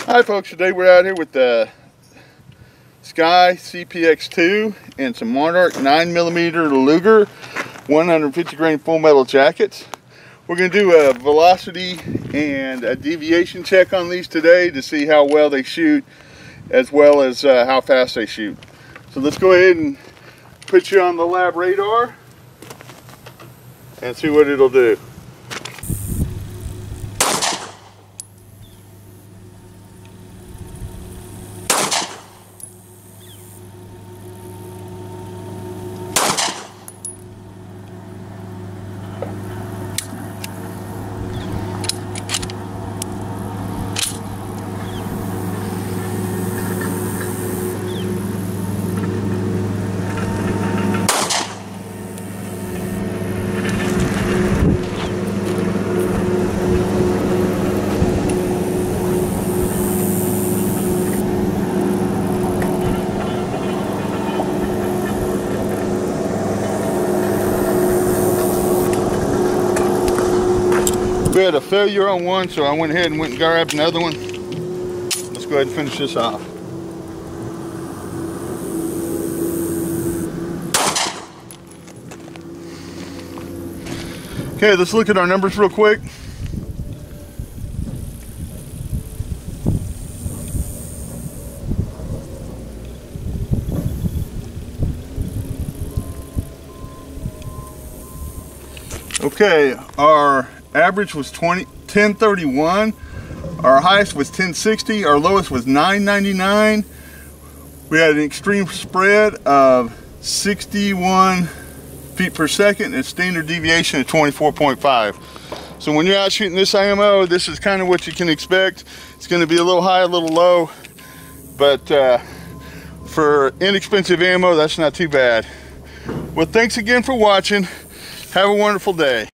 Hi folks, today we're out here with the Sccy CPX2 and some Monarch 9mm Luger 150 grain full metal jackets. We're going to do a velocity and a deviation check on these today to see how well they shoot as well as how fast they shoot. So let's go ahead and put you on the lab radar and see what it'll do. We had a failure on one, so I went ahead and grabbed another one. Let's go ahead and finish this off. Okay, let's look at our numbers real quick. Okay, our average was 1031, our highest was 1060, our lowest was 999. We had an extreme spread of 61 feet per second and standard deviation of 24.5. So when you're out shooting this ammo, this is kind of what you can expect. It's going to be a little high, a little low, but for inexpensive ammo, that's not too bad. Well, thanks again for watching. Have a wonderful day.